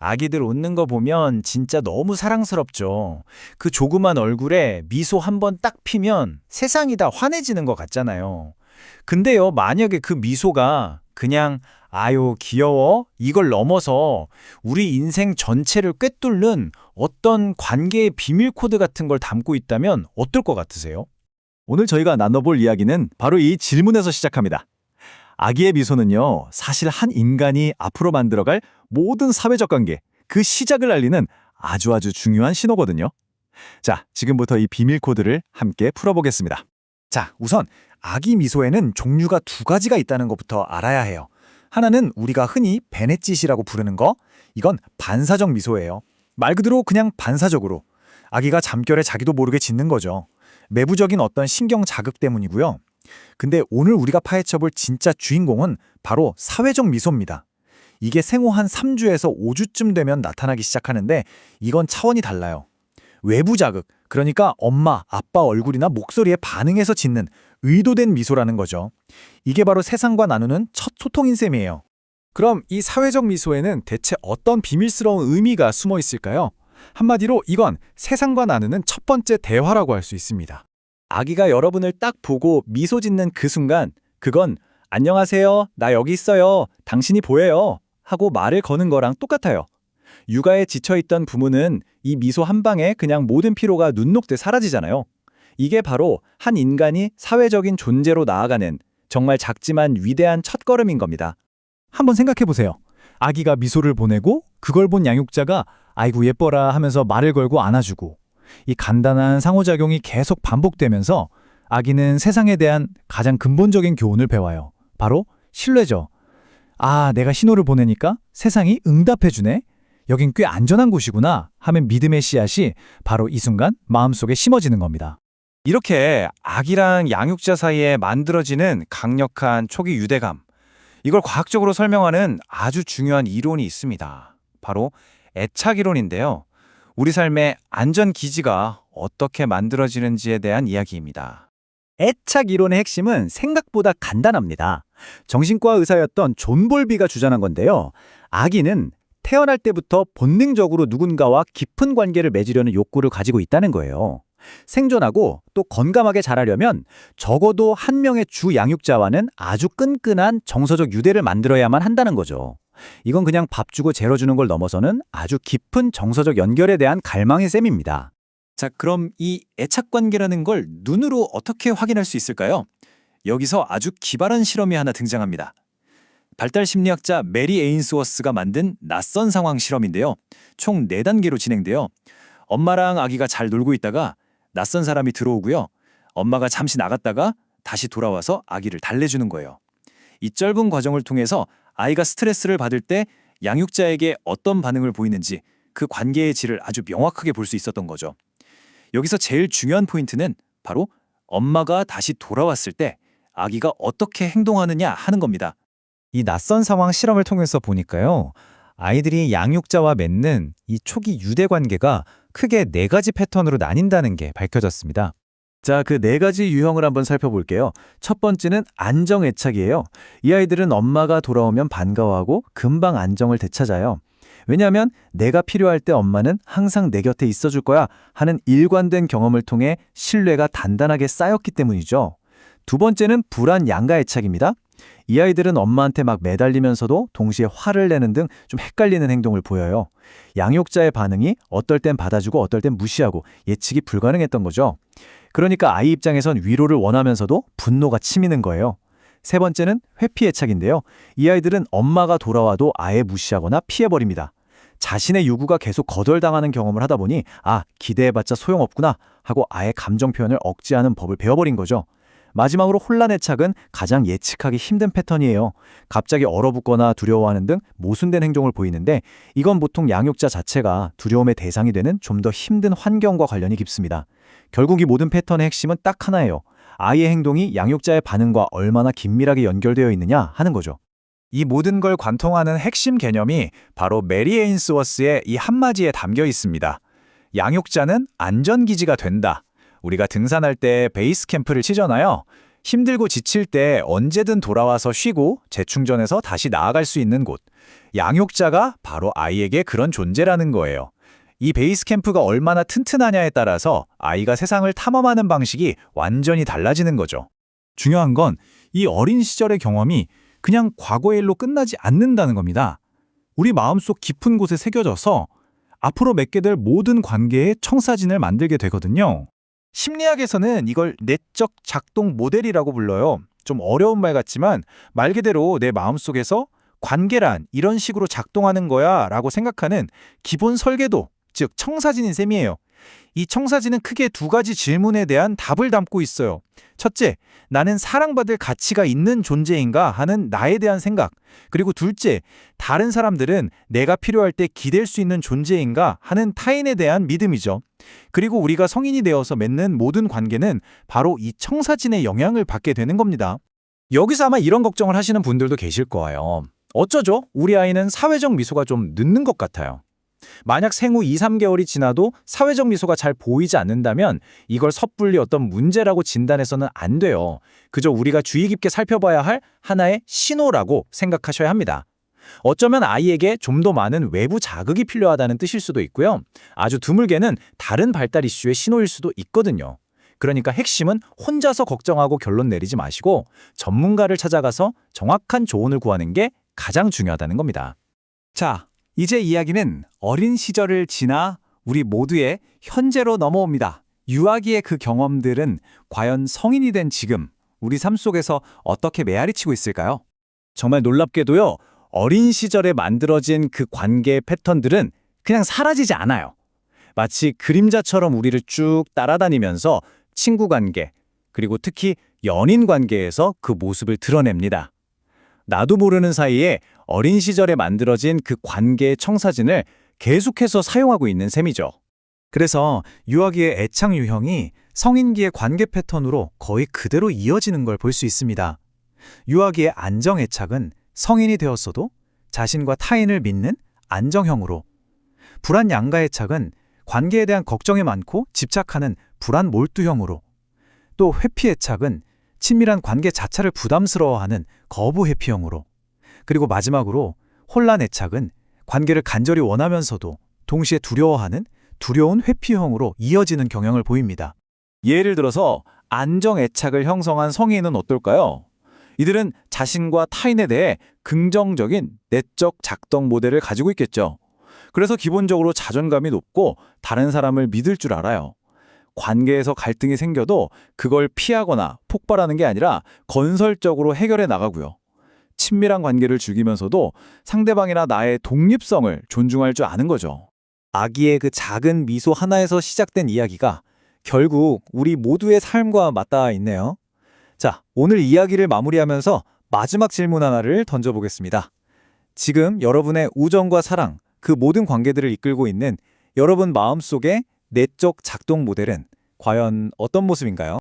아기들 웃는 거 보면 진짜 너무 사랑스럽죠. 그 조그만 얼굴에 미소 한 번 딱 피면 세상이 다 환해지는 것 같잖아요. 근데요, 만약에 그 미소가 그냥 아유, 귀여워? 이걸 넘어서 우리 인생 전체를 꿰뚫는 어떤 관계의 비밀 코드 같은 걸 담고 있다면 어떨 것 같으세요? 오늘 저희가 나눠볼 이야기는 바로 이 질문에서 시작합니다. 아기의 미소는요, 사실 한 인간이 앞으로 만들어갈 모든 사회적 관계, 그 시작을 알리는 아주 중요한 신호거든요. 자, 지금부터 이 비밀 코드를 함께 풀어보겠습니다. 자, 우선 아기 미소에는 종류가 두 가지가 있다는 것부터 알아야 해요. 하나는 우리가 흔히 베넷짓이라고 부르는 거, 이건 반사적 미소예요. 말 그대로 그냥 반사적으로. 아기가 잠결에 자기도 모르게 짓는 거죠. 내부적인 어떤 신경 자극 때문이고요. 근데 오늘 우리가 파헤쳐볼 진짜 주인공은 바로 사회적 미소입니다. 이게 생후 한 3주에서 5주쯤 되면 나타나기 시작하는데 이건 차원이 달라요. 외부 자극, 그러니까 엄마, 아빠 얼굴이나 목소리에 반응해서 짓는 의도된 미소라는 거죠. 이게 바로 세상과 나누는 첫 소통인 셈이에요. 그럼 이 사회적 미소에는 대체 어떤 비밀스러운 의미가 숨어 있을까요? 한마디로 이건 세상과 나누는 첫 번째 대화라고 할 수 있습니다. 아기가 여러분을 딱 보고 미소 짓는 그 순간, 그건 안녕하세요, 나 여기 있어요, 당신이 보여요 하고 말을 거는 거랑 똑같아요. 육아에 지쳐있던 부모는 이 미소 한 방에 그냥 모든 피로가 눈 녹듯 사라지잖아요. 이게 바로 한 인간이 사회적인 존재로 나아가는 정말 작지만 위대한 첫걸음인 겁니다. 한번 생각해보세요. 아기가 미소를 보내고 그걸 본 양육자가 아이고 예뻐라 하면서 말을 걸고 안아주고 이 간단한 상호작용이 계속 반복되면서 아기는 세상에 대한 가장 근본적인 교훈을 배워요. 바로 신뢰죠. 아, 내가 신호를 보내니까 세상이 응답해주네. 여긴 꽤 안전한 곳이구나 하면 믿음의 씨앗이 바로 이 순간 마음속에 심어지는 겁니다. 이렇게 아기랑 양육자 사이에 만들어지는 강력한 초기 유대감, 이걸 과학적으로 설명하는 아주 중요한 이론이 있습니다. 바로 애착 이론인데요. 우리 삶의 안전 기지가 어떻게 만들어지는지에 대한 이야기입니다. 애착 이론의 핵심은 생각보다 간단합니다. 정신과 의사였던 존 볼비가 주장한 건데요. 아기는 태어날 때부터 본능적으로 누군가와 깊은 관계를 맺으려는 욕구를 가지고 있다는 거예요. 생존하고 또 건강하게 자라려면 적어도 한 명의 주 양육자와는 아주 끈끈한 정서적 유대를 만들어야만 한다는 거죠. 이건 그냥 밥 주고 재러 주는 걸 넘어서는 아주 깊은 정서적 연결에 대한 갈망의 셈입니다. 자, 그럼 이 애착 관계라는 걸 눈으로 어떻게 확인할 수 있을까요? 여기서 아주 기발한 실험이 하나 등장합니다. 발달 심리학자 메리 에인스워스가 만든 낯선 상황 실험인데요. 총 4단계로 진행돼요. 엄마랑 아기가 잘 놀고 있다가 낯선 사람이 들어오고요. 엄마가 잠시 나갔다가 다시 돌아와서 아기를 달래주는 거예요. 이 짧은 과정을 통해서 아이가 스트레스를 받을 때 양육자에게 어떤 반응을 보이는지 그 관계의 질을 아주 명확하게 볼 수 있었던 거죠. 여기서 제일 중요한 포인트는 바로 엄마가 다시 돌아왔을 때 아기가 어떻게 행동하느냐 하는 겁니다. 이 낯선 상황 실험을 통해서 보니까요. 아이들이 양육자와 맺는 이 초기 유대 관계가 크게 4가지 패턴으로 나뉜다는 게 밝혀졌습니다. 자, 그 4가지 유형을 한번 살펴볼게요. 첫 번째는 안정 애착이에요. 이 아이들은 엄마가 돌아오면 반가워하고 금방 안정을 되찾아요. 왜냐하면 내가 필요할 때 엄마는 항상 내 곁에 있어줄 거야 하는 일관된 경험을 통해 신뢰가 단단하게 쌓였기 때문이죠. 두 번째는 불안 양가 애착입니다. 이 아이들은 엄마한테 막 매달리면서도 동시에 화를 내는 등 좀 헷갈리는 행동을 보여요. 양육자의 반응이 어떨 땐 받아주고 어떨 땐 무시하고 예측이 불가능했던 거죠. 그러니까 아이 입장에선 위로를 원하면서도 분노가 치미는 거예요. 세 번째는 회피 애착인데요. 이 아이들은 엄마가 돌아와도 아예 무시하거나 피해버립니다. 자신의 요구가 계속 거절당하는 경험을 하다 보니 아, 기대해봤자 소용없구나 하고 아예 감정 표현을 억제하는 법을 배워버린 거죠. 마지막으로 혼란 애착은 가장 예측하기 힘든 패턴이에요. 갑자기 얼어붙거나 두려워하는 등 모순된 행동을 보이는데 이건 보통 양육자 자체가 두려움의 대상이 되는 좀 더 힘든 환경과 관련이 깊습니다. 결국 이 모든 패턴의 핵심은 딱 하나예요. 아이의 행동이 양육자의 반응과 얼마나 긴밀하게 연결되어 있느냐 하는 거죠. 이 모든 걸 관통하는 핵심 개념이 바로 메리 에인스워스의 이 한마디에 담겨 있습니다. 양육자는 안전기지가 된다. 우리가 등산할 때 베이스 캠프를 치잖아요. 힘들고 지칠 때 언제든 돌아와서 쉬고 재충전해서 다시 나아갈 수 있는 곳. 양육자가 바로 아이에게 그런 존재라는 거예요. 이 베이스 캠프가 얼마나 튼튼하냐에 따라서 아이가 세상을 탐험하는 방식이 완전히 달라지는 거죠. 중요한 건 이 어린 시절의 경험이 그냥 과거의 일로 끝나지 않는다는 겁니다. 우리 마음속 깊은 곳에 새겨져서 앞으로 맺게 될 모든 관계의 청사진을 만들게 되거든요. 심리학에서는 이걸 내적 작동 모델이라고 불러요. 좀 어려운 말 같지만 말 그대로 내 마음속에서 관계란 이런 식으로 작동하는 거야 라고 생각하는 기본 설계도, 즉 청사진인 셈이에요. 이 청사진은 크게 두 가지 질문에 대한 답을 담고 있어요. 첫째, 나는 사랑받을 가치가 있는 존재인가 하는 나에 대한 생각. 그리고 둘째, 다른 사람들은 내가 필요할 때 기댈 수 있는 존재인가 하는 타인에 대한 믿음이죠. 그리고 우리가 성인이 되어서 맺는 모든 관계는 바로 이 청사진의 영향을 받게 되는 겁니다. 여기서 아마 이런 걱정을 하시는 분들도 계실 거예요. 어쩌죠? 우리 아이는 사회적 미소가 좀 늦는 것 같아요. 만약 생후 2, 3개월이 지나도 사회적 미소가 잘 보이지 않는다면 이걸 섣불리 어떤 문제라고 진단해서는 안 돼요. 그저 우리가 주의 깊게 살펴봐야 할 하나의 신호라고 생각하셔야 합니다. 어쩌면 아이에게 좀 더 많은 외부 자극이 필요하다는 뜻일 수도 있고요. 아주 드물게는 다른 발달 이슈의 신호일 수도 있거든요. 그러니까 핵심은 혼자서 걱정하고 결론 내리지 마시고 전문가를 찾아가서 정확한 조언을 구하는 게 가장 중요하다는 겁니다. 자, 이제 이야기는 어린 시절을 지나 우리 모두의 현재로 넘어옵니다. 유아기의 그 경험들은 과연 성인이 된 지금 우리 삶 속에서 어떻게 메아리치고 있을까요? 정말 놀랍게도요. 어린 시절에 만들어진 그 관계의 패턴들은 그냥 사라지지 않아요. 마치 그림자처럼 우리를 쭉 따라다니면서 친구 관계, 그리고 특히 연인 관계에서 그 모습을 드러냅니다. 나도 모르는 사이에 어린 시절에 만들어진 그 관계의 청사진을 계속해서 사용하고 있는 셈이죠. 그래서 유아기의 애착 유형이 성인기의 관계 패턴으로 거의 그대로 이어지는 걸 볼 수 있습니다. 유아기의 안정 애착은 성인이 되었어도 자신과 타인을 믿는 안정형으로, 불안 양가 애착은 관계에 대한 걱정이 많고 집착하는 불안 몰두형으로, 또 회피 애착은 친밀한 관계 자체를 부담스러워하는 거부 회피형으로, 그리고 마지막으로 혼란 애착은 관계를 간절히 원하면서도 동시에 두려워하는 두려운 회피형으로 이어지는 경향을 보입니다. 예를 들어서 안정 애착을 형성한 성인은 어떨까요? 이들은 자신과 타인에 대해 긍정적인 내적 작동 모델을 가지고 있겠죠. 그래서 기본적으로 자존감이 높고 다른 사람을 믿을 줄 알아요. 관계에서 갈등이 생겨도 그걸 피하거나 폭발하는 게 아니라 건설적으로 해결해 나가고요. 친밀한 관계를 즐기면서도 상대방이나 나의 독립성을 존중할 줄 아는 거죠. 아기의 그 작은 미소 하나에서 시작된 이야기가 결국 우리 모두의 삶과 맞닿아 있네요. 자, 오늘 이야기를 마무리하면서 마지막 질문 하나를 던져보겠습니다. 지금 여러분의 우정과 사랑, 그 모든 관계들을 이끌고 있는 여러분 마음속의 내적 작동 모델은 과연 어떤 모습인가요?